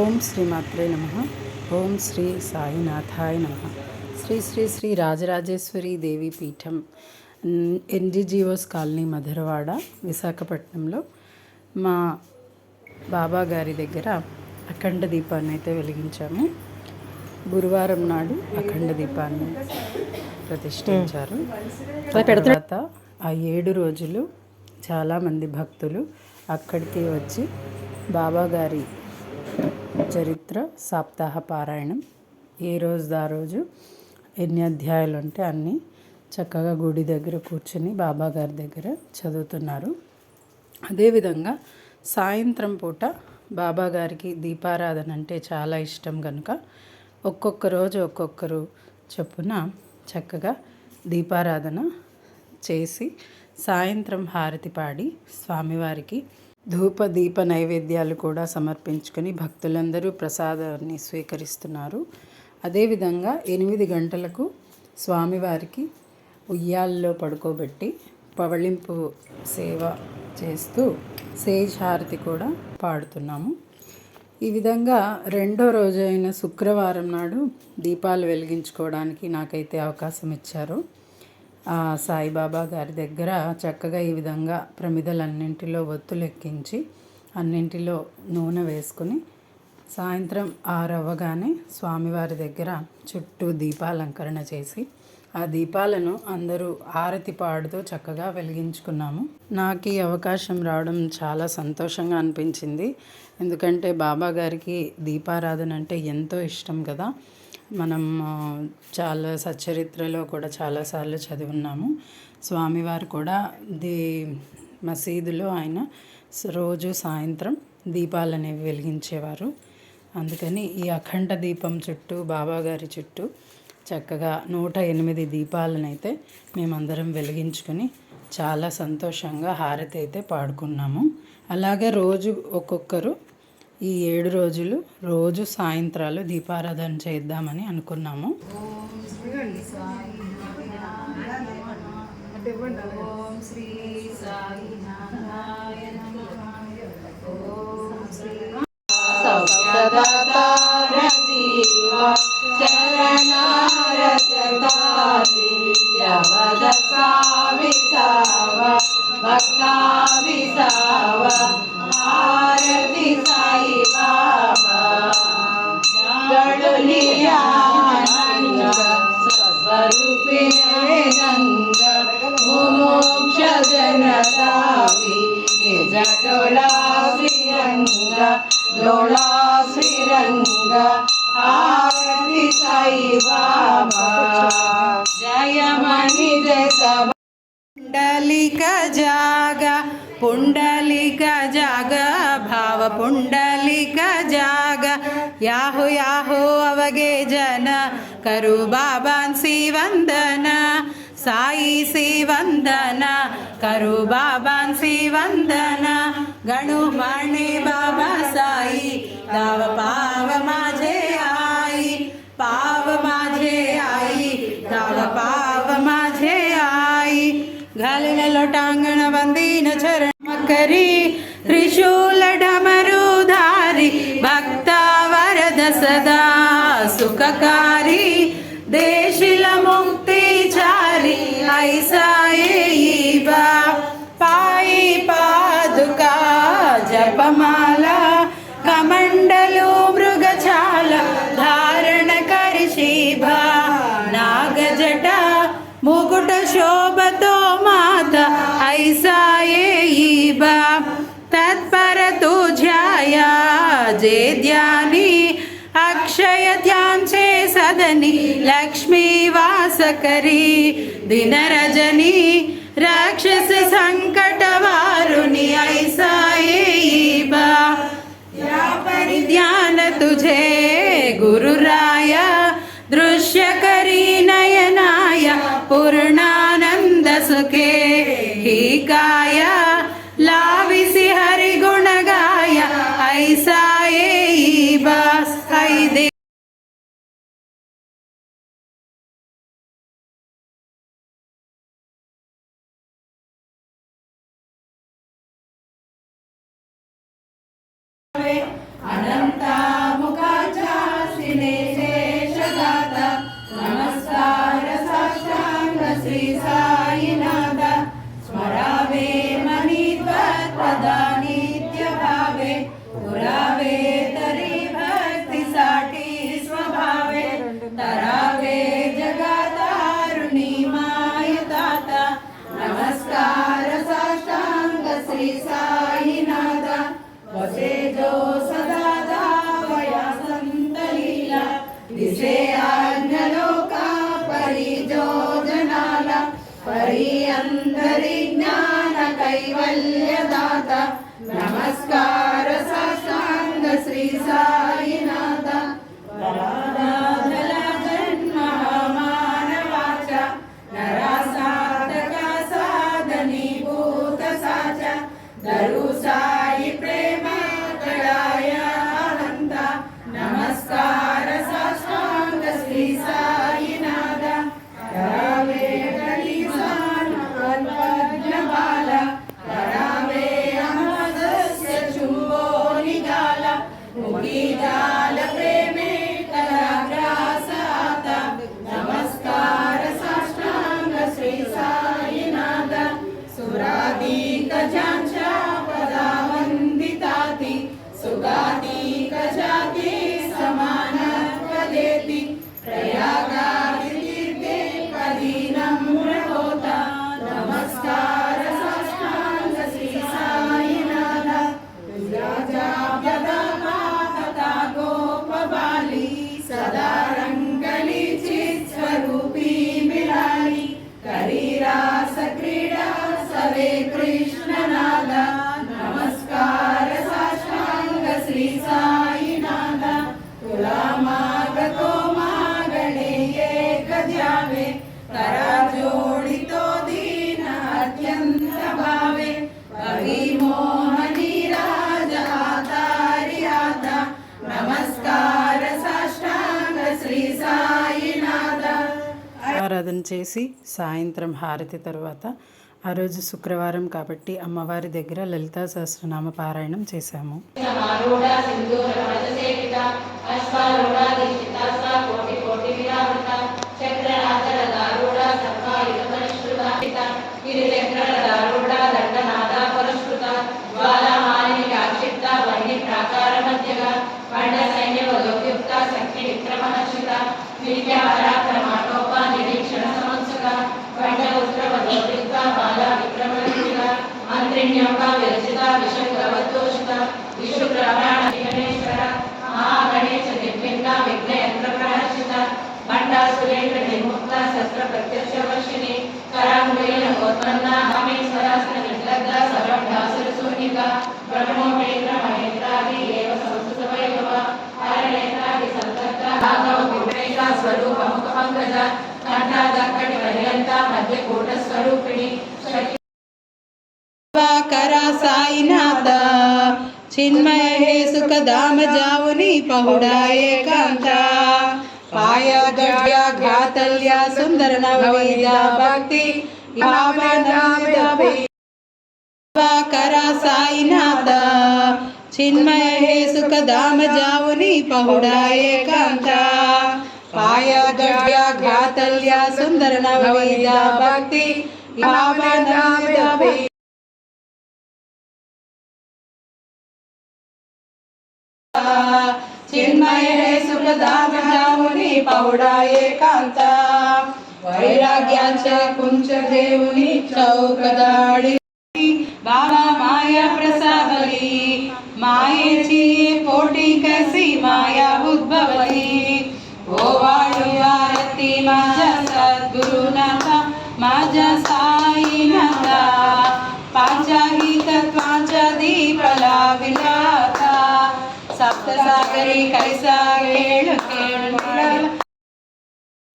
ఓం శ్రీమాత్రే నమః. ఓం శ్రీ సాయినాథాయ నమః. శ్రీ శ్రీ శ్రీ రాజరాజేశ్వరి దేవి పీఠం, ఎన్జిజిఓస్ కాలనీ, మధురవాడ, విశాఖపట్నంలో మా బాబా గారి దగ్గర అఖండ దీపాన్ని అయితే వెలిగించాము. గురువారం నాడు అఖండ దీపాన్ని ప్రతిష్ఠించారు. తర్వాత ఆ 7 రోజులు చాలామంది భక్తులు అక్కడికి వచ్చి బాబాగారి చరిత్ర సప్తాహ పారాయణం, ఏ రోజు ఆ రోజు ఎన్ని అధ్యాయాలు ఉంటే అన్నీ చక్కగా గుడి దగ్గర కూర్చొని బాబాగారి దగ్గర చదువుతున్నారు. అదేవిధంగా సాయంత్రం పూట బాబాగారికి దీపారాధన అంటే చాలా ఇష్టం కనుక ఒక్కొక్క రోజు ఒక్కొక్కరు చొప్పున చక్కగా దీపారాధన చేసి సాయంత్రం హారతి పాడి స్వామివారికి ధూప దీప నైవేద్యాలు కూడా సమర్పించుకొని భక్తులందరూ ప్రసాదాన్ని స్వీకరిస్తున్నారు. అదేవిధంగా 8 గంటలకు స్వామివారికి ఉయ్యాల్లో పడుకోబెట్టి పవళింపు సేవ చేస్తూ సేజ్ హారతి కూడా పాడుతున్నాము. ఈ విధంగా 2వ రోజు అయిన శుక్రవారం నాడు దీపాలు వెలిగించుకోవడానికి నాకైతే అవకాశం ఇచ్చారు. సాయిబాబా గారి దగ్గర చక్కగా ఈ విధంగా ప్రమిదలన్నింటిలో ఒత్తులు ఎక్కించి అన్నింటిలో నూనె వేసుకుని సాయంత్రం 6 అవ్వగానే స్వామివారి దగ్గర చుట్టూ దీపాలంకరణ చేసి ఆ దీపాలను అందరూ హారతి పాడుతూ చక్కగా వెలిగించుకున్నాము. నాకు ఈ అవకాశం రావడం చాలా సంతోషంగా అనిపించింది. ఎందుకంటే బాబా గారికి దీపారాధన అంటే ఎంతో ఇష్టం కదా. మనం చాలా సచ్చరిత్రలో కూడా చాలాసార్లు చదివిన్నాము. స్వామివారు కూడా మసీదులో ఆయన రోజు సాయంత్రం దీపాలు అనేవి వెలిగించేవారు. అందుకని ఈ అఖండ దీపం చుట్టూ బాబాగారి చుట్టూ చక్కగా 108 దీపాలనైతే మేమందరం వెలిగించుకొని చాలా సంతోషంగా హారతి అయితే పాడుకున్నాము. అలాగే రోజు ఒక్కొక్కరు ఈ 7 రోజులు రోజు సాయంత్రాలు దీపారాధన చేద్దామని అనుకున్నాము. आरती साई बाबा गडुलिया स्वरूपे रंग मोक्ष जनतावी जटोला श्रीरंग डोला श्रीरंग आरती साई बाबा जय मणि जय सब पुंडलिक जागा पुंडलिक जाग भाव पुंडलिक जाग याहो याहो अवगे जन करू बाबांसी वंदन साई सी वंदन करू बाबांसी वंदन गणु माने बाबा साई दाव पाव माझे आई पाव माझे आई दाव पाव माझे आई घालेले लोटांगण वंदीन चरण मकरी त्रिशूल डमरुधारी भक्ता वरद सदा सुखकारी देशिल मुक्तिचारी ऐसा येईबा पायी पादुका जपमाला कमंडलू मृगछाल धारण करशिभा नागजटा मुकुट शोभतो माता ऐसा येईबा तत्पर तुझ्याया जे ध्यानी अक्षय ध्यांचे सदनी लक्ष्मी वास करी दिन रजनी राक्षस संकट वारुनी ऐसा येईबा या परिध्यान तुझे गुरुराय दृश्य करी नयनाय पूर्णानंद सुखे ही काया लाविसी हरि गुण गाय ऐसा येईबा साई दे अनंता అందరి జ్ఞాన కైవల్యదాత నమస్కార సాష్టాంగ శ్రీ సాయినాథ వరాధల జన్మ మానవాచ నరాసాధక సాధనీభూత సాచ దరు సాయి ప్రేమ కళాయ అనంత నమస్కార సాష్టాంగ శ్రీ సాయినాథ కరావే గణిసాన కల్పజ్ఞబాల కరావే అమృతస్య చుంబో నిగాల ముఖీజాల ప్రేమే కరాగ్రాసాత నమస్కార సాష్టాంగ శ్రీ సాయినాథ సురాదీక జాంచ పదావందితాతి సుగాదీక జాతి సమానత్వదేతి ప్రయాగాది తీర్థే పదీనమ్రహోత నమస్కార సాష్టాంగ శ్రీ సాయినాథ విరాజాభ్యదాహత గోపబాలి సదా రంగలి చిత్స్వరూపీ బిలాలి కరీరాస క్రీడా సవే కృష్ణనాథ నమస్కార సాష్టాంగ శ్రీ సాయినాథ తులామాగతో మాగణే ఏక జావే కరాజోడితో దీన అత్యంత భావే అవిమోహని రాజ ఆతారి ఆత నమస్కార సాష్టాంగ శ్రీ సాయినాథ. ఆరాధన చేసి సాయంత్రం హారతి తర్వాత ఆ రోజు శుక్రవారం కాబట్టి అమ్మవారి దగ్గర లలితా సహస్రనామ పారాయణం చేశాము. సమారూఢ సింధూర రజసేవిత అశ్వారూఢ దీక్షిత కోటి కోటి విరావృత చక్రరాజర దారూఢ సర్వాయుధ పరిష్కృత గిరిచక్ర దారూఢ దండనాద పురస్కృత జ్వాలామాలిని కాక్షిప్త వర్ణి ప్రాకార మధ్యగ పండ సైన్య వదోద్యుక్త శక్తి విక్రమహర్షిత విద్యా పరాక్రమాటోప నిరీక్షణ సంవత్సక పండ ఉత్తర వదోద్యుక్త బాల విక్రమహర్షిత మంత్రిణ్యోక విరచిత విషంగవద్దోషిత విశుక్రప్రాణ గణేశ్వర మహాగణేశ దివ్యంగా విఘ్నయంత్ర ప్రహర్షిత బండా సురేంద్ర నిర్ముక్త శస్త్ర ప్రత్యక్ష వర్షిణి కరాంగులీన గోత్పన్న రామేశ్వరాస్త్ర నిర్లగ్ధ సర్వభాసుర శూన్యక బ్రహ్మోపేంద్ర మహేంద్రాది ఏవ సంస్కృత వైభవ హరనేత్రాది సంతత్ర భాగవ విఘ్నేశ స్వరూప ముఖ పంకజ కంఠాదక్కడి పర్యంత మధ్య కూట స్వరూపిణి करा साईनाथ चिन्मय हे सुख धाम जाऊनी पहुडा एकांता पाय गड्या घातल्या सुंदर नवविधा भक्ती करा साईनाथ चिन्मय हे सुख धाम जाऊनी पहुडा एकांता पाय गड्या घातल्या सुंदर नवविधा भक्ती चिन्मय हे सुखधाम जाऊनी पहुडा एकांता वैराग्याच्या कुंच देऊनी चौकदाडी बाबा माया प्रसादली मायेची पोटी कशी माया उद्भवली ओवाळी आरती माझ्या सद्गुरुनाथा माझ्या साईनाथा पांचाही तत्वांच्या दीप लाविलाता सप्तसागरी कैसा केळु केळु.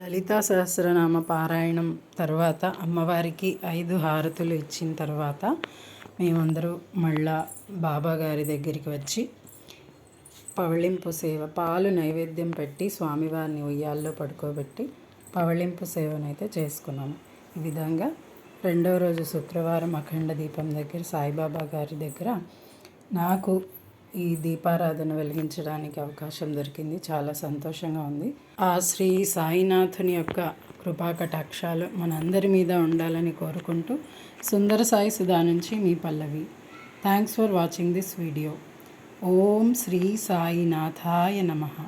లలితా సహస్రనామ పారాయణం తర్వాత అమ్మవారికి 5 హారతులు ఇచ్చిన తర్వాత మేమందరూ మళ్ళా బాబా గారి దగ్గరికి వచ్చి పవళింపు సేవ పాలు నైవేద్యం పెట్టి స్వామివారిని ఉయ్యాల్లో పడుకోబెట్టి పవళింపు సేవనైతే చేసుకున్నాము. ఈ విధంగా 2వ రోజు శుక్రవారం అఖండ దీపం దగ్గర సాయిబాబా గారి దగ్గర నాకు ఈ దీపారాధన వెలిగించడానికి అవకాశం దొరికింది. చాలా సంతోషంగా ఉంది. ఆ శ్రీ సాయినాథుని యొక్క కృపా కటాక్షాలు మనందరి మీద ఉండాలని కోరుకుంటూ సుందర సాయి సుధా నుంచి మీ Pallavi. Thanks for watching this video. ఓం శ్రీ సాయినాథాయ నమః.